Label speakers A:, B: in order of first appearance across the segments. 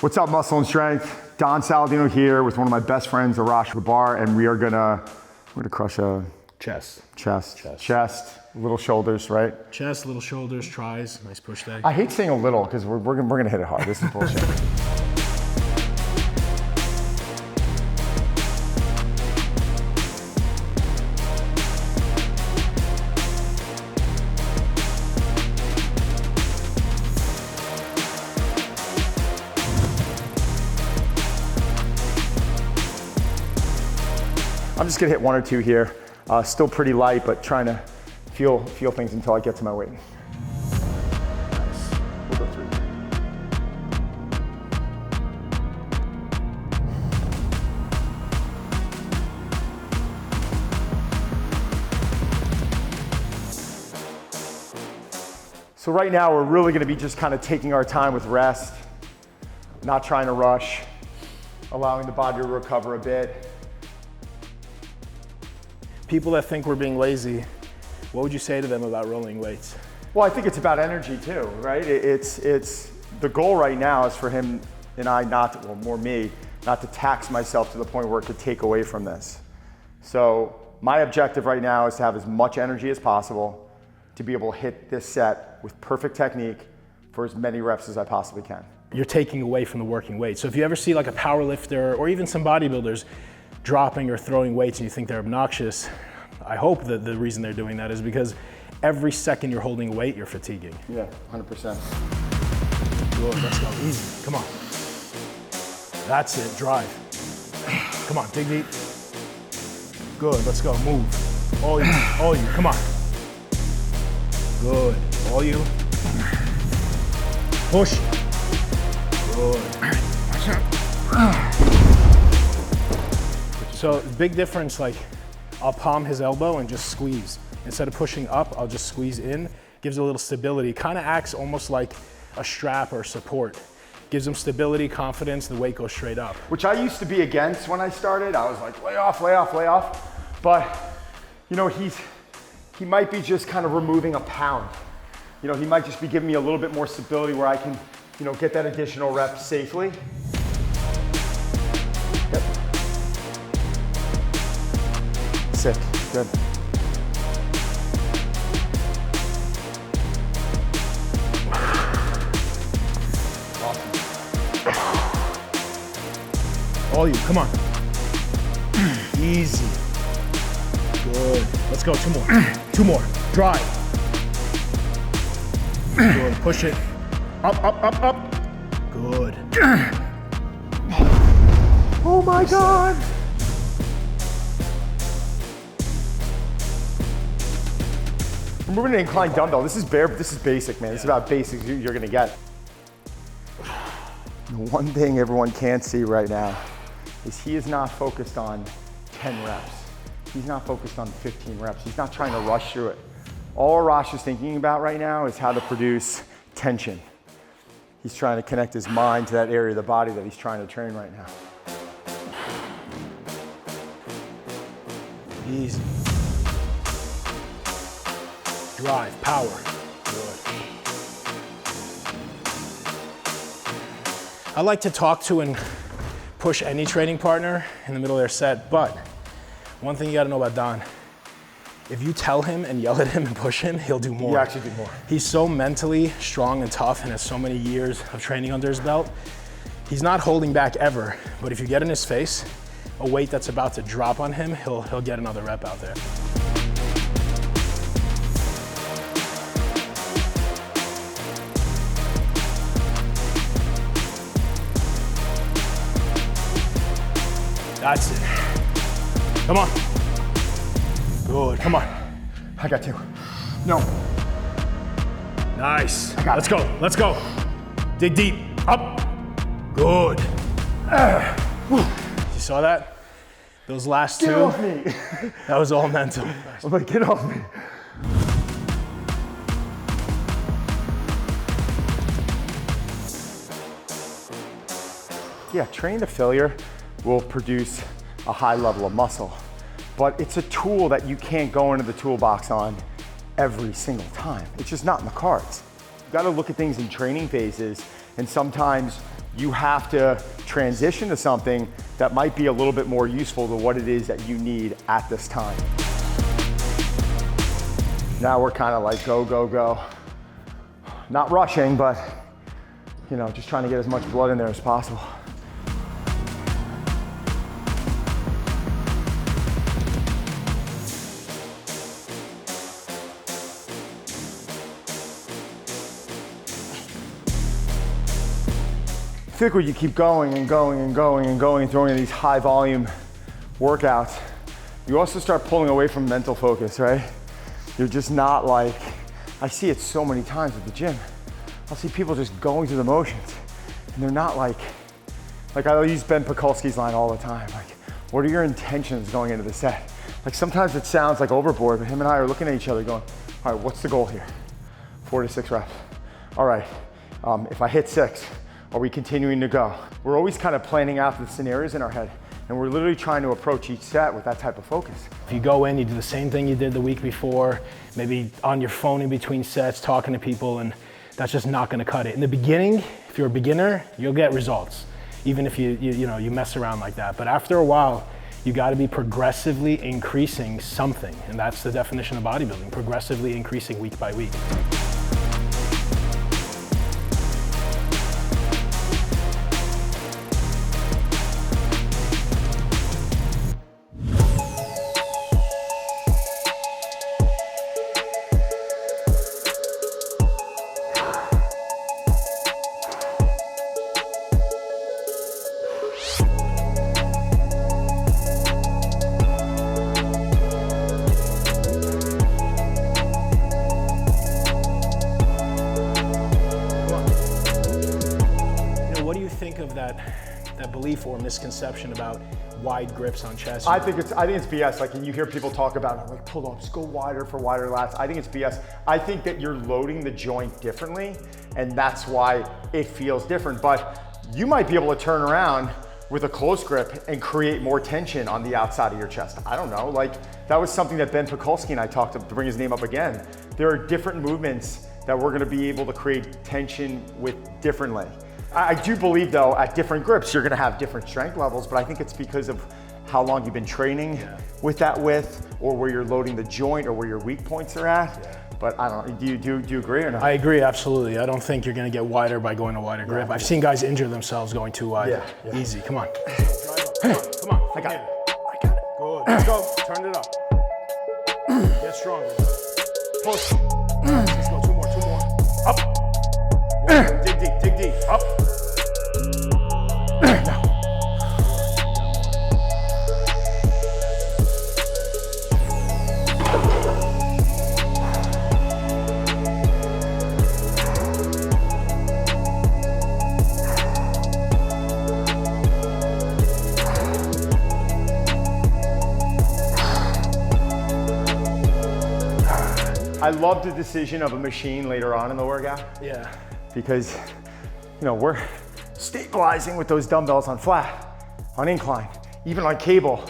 A: What's up, Muscle and Strength? Don Saladino here with one of my best friends, Arash Rahbar, and we're gonna crush a chest, little shoulders, right?
B: Chest, little shoulders, tries, nice push day.
A: I hate saying a little because we're gonna hit it hard. This is bullshit. I'm just gonna hit one or two here. Still pretty light, but trying to feel things until I get to my weight. Nice. We'll go through. So right now we're really gonna be just kind of taking our time with rest, not trying to rush, allowing the body to recover a bit.
B: People that think we're being lazy, what would you say to them about rolling weights?
A: Well, I think it's about energy too, right? It's the goal right now is for him and I not to, well, more me, not to tax myself to the point where it could take away from this. So my objective right now is to have as much energy as possible to be able to hit this set with perfect technique for as many reps as I possibly can.
B: You're taking away from the working weight. So if you ever see like a power lifter or even some bodybuilders dropping or throwing weights and you think they're obnoxious, I hope that the reason they're doing that is because every second you're holding weight, you're fatiguing.
A: Yeah, 100%.
B: Good, let's go, easy, come on. That's it, drive. Come on, dig deep. Good, let's go, move. All you, come on. Good, all you. Push. Good. So big difference, like I'll palm his elbow and just squeeze. Instead of pushing up, I'll just squeeze in. Gives a little stability. Kind of acts almost like a strap or support. Gives him stability, confidence, the weight goes straight up.
A: Which I used to be against when I started. I was like, lay off, lay off, lay off. But, you know, he might be just kind of removing a pound. You know, he might just be giving me a little bit more stability where I can, you know, get that additional rep safely. Yep. Sick, good. Awesome.
B: All you, come on. Easy. Good. Let's go, two more. Two more. Drive. Good, push it. Up, up, up, up. Good.
A: Oh my God. We're moving an inclined dumbbell. This is basic, man. This is about basics you're gonna get. The one thing everyone can't see right now is he is not focused on 10 reps. He's not focused on 15 reps. He's not trying to rush through it. All Arash is thinking about right now is how to produce tension. He's trying to connect his mind to that area of the body that he's trying to train right now.
B: Easy. Drive, power. Good. I like to talk to and push any training partner in the middle of their set, but one thing you gotta know about Don, if you tell him and yell at him and push him, he'll do more.
A: He actually do more.
B: He's so mentally strong and tough and has so many years of training under his belt. He's not holding back ever, but if you get in his face, a weight that's about to drop on him, he'll get another rep out there. That's it. Come on. Good, come on.
A: I got two. No.
B: Nice. Let's go, let's go. Dig deep, up. Good. You saw that? Those last two?
A: Get off me.
B: That was all mental.
A: I'm like, get off me. Yeah, training to failure will produce a high level of muscle, but it's a tool that you can't go into the toolbox on every single time. It's just not in the cards. You gotta look at things in training phases And sometimes you have to transition to something that might be a little bit more useful to what it is that you need at this time. Now we're kind of like go, go, go. Not rushing, but you know, just trying to get as much blood in there as possible. I think when you keep going and going and going and going, throwing in these high volume workouts, you also start pulling away from mental focus, right? You're just not like, I see it so many times at the gym. I'll see people just going through the motions and they're not like I use Ben Pakulski's line all the time. Like, what are your intentions going into the set? Like sometimes it sounds like overboard, but him and I are looking at each other going, all right, what's the goal here? 4 to 6 reps. All right, if I hit 6, are we continuing to go? We're always kind of planning out the scenarios in our head, and we're literally trying to approach each set with that type of focus.
B: If you go in, you do the same thing you did the week before, maybe on your phone in between sets, talking to people, and that's just not gonna cut it. In the beginning, if you're a beginner, you'll get results, even if you mess around like that. But after a while, you gotta be progressively increasing something, and that's the definition of bodybuilding, progressively increasing week by week. Of that belief or misconception about wide grips on chest?
A: I think it's BS. Like, and you hear people talk about like pull-ups, go wider for wider lats. I think it's BS. I think that you're loading the joint differently, and that's why it feels different. But you might be able to turn around with a close grip and create more tension on the outside of your chest. I don't know. Like, that was something that Ben Pakulski and I talked to bring his name up again. There are different movements that we're going to be able to create tension with differently. I do believe though, at different grips, you're gonna have different strength levels, but I think it's because of how long you've been training with that width, or where you're loading the joint, or where your weak points are at. Yeah. But I don't know, do you agree or not?
B: I agree, absolutely. I don't think you're gonna get wider by going to wider grip. I've seen guys injure themselves going too wide. Yeah. Easy, come on. Come on.
A: I got it.
B: Good, let's go, turn it up. Get stronger. Push. Let's go, two more. Up. Dig deep, up.
A: I love the decision of a machine later on in the workout.
B: Yeah.
A: Because, you know, we're stabilizing with those dumbbells on flat, on incline, even on cable.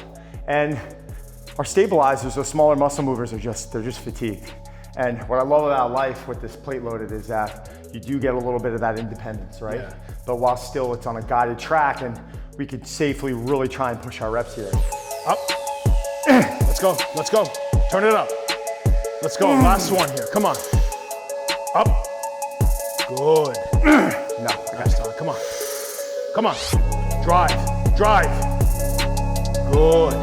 A: And our stabilizers, those smaller muscle movers, they're just fatigued. And what I love about life with this plate loaded is that you do get a little bit of that independence, right? Yeah. But while still it's on a guided track, and we could safely really try and push our reps here.
B: Up. Let's go. Turn it up. Let's go, last one here, come on. Up. Good.
A: No, I got
B: it. Come on. Drive. Good.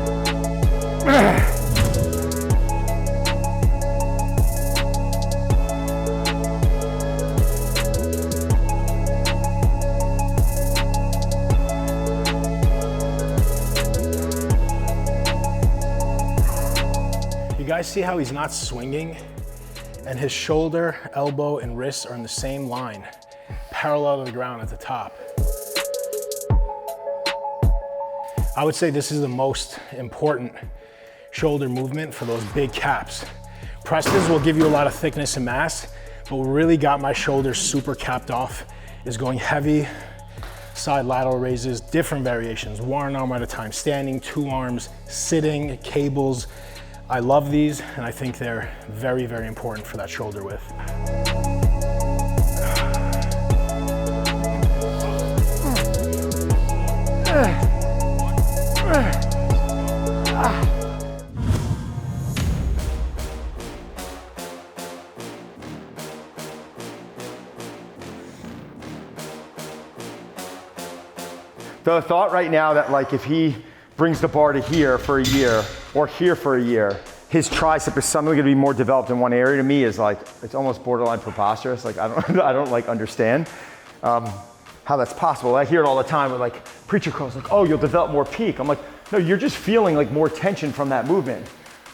B: You guys see how he's not swinging? And his shoulder, elbow, and wrists are in the same line, parallel to the ground at the top. I would say this is the most important shoulder movement for those big caps. Presses will give you a lot of thickness and mass, but what really got my shoulders super capped off is going heavy side lateral raises, different variations, one arm at a time, standing, 2 arms, sitting, cables. I love these, and I think they're very, very important for that shoulder width.
A: The thought right now that like if he brings the bar to here for a year or here for a year, his tricep is suddenly gonna be more developed in one area, to me is like, it's almost borderline preposterous. Like I don't like understand how that's possible. I hear it all the time with like preacher curls, like, oh, you'll develop more peak. I'm like, no, you're just feeling like more tension from that movement.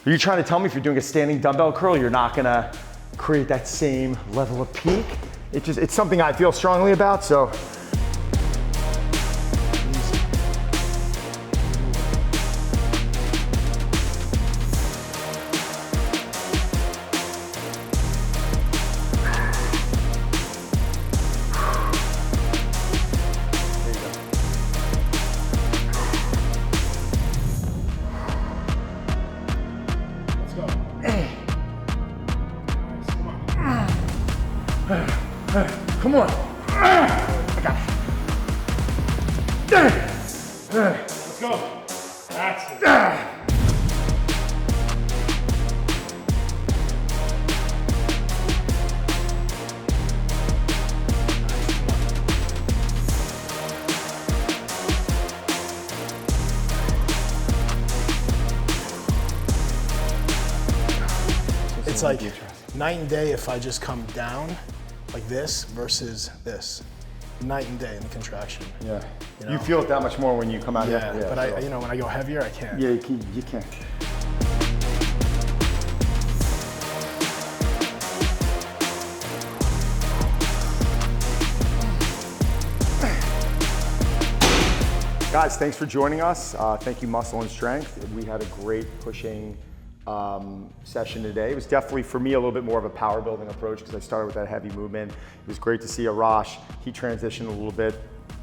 A: Are you trying to tell me if you're doing a standing dumbbell curl, you're not gonna create that same level of peak? It's something I feel strongly about, so. Come on. I got it.
B: Let's go. That's it. It's like night and day if I just come down like this versus this. Night and day in the contraction.
A: Yeah.
B: You know?
A: You feel it that much more when you come out here.
B: Yeah, but so. You know, when I go heavier, I can't.
A: Yeah, you can. Guys, thanks for joining us. Thank you, Muscle and Strength. We had a great pushing session today. It was definitely, for me, a little bit more of a power building approach because I started with that heavy movement. It was great to see Arash. He transitioned a little bit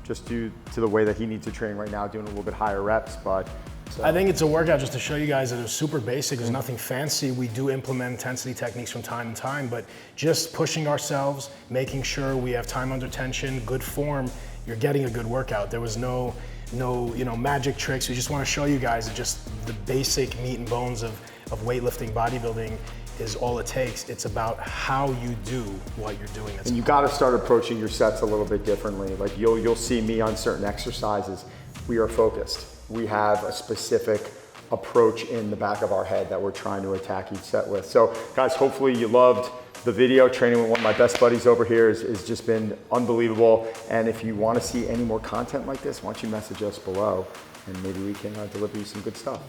A: just due to the way that he needs to train right now, doing a little bit higher reps, but. So.
B: I think it's a workout just to show you guys that it's super basic. There's nothing fancy. We do implement intensity techniques from time to time, but just pushing ourselves, making sure we have time under tension, good form, you're getting a good workout. There was no magic tricks. We just want to show you guys that just the basic meat and bones of weightlifting, bodybuilding is all it takes. It's about how you do what you're doing.
A: And you got to start approaching your sets a little bit differently. Like you'll see me on certain exercises. We are focused. We have a specific approach in the back of our head that we're trying to attack each set with. So guys, hopefully you loved the video. Training with one of my best buddies over here has just been unbelievable. And if you want to see any more content like this, why don't you message us below and maybe we can deliver you some good stuff.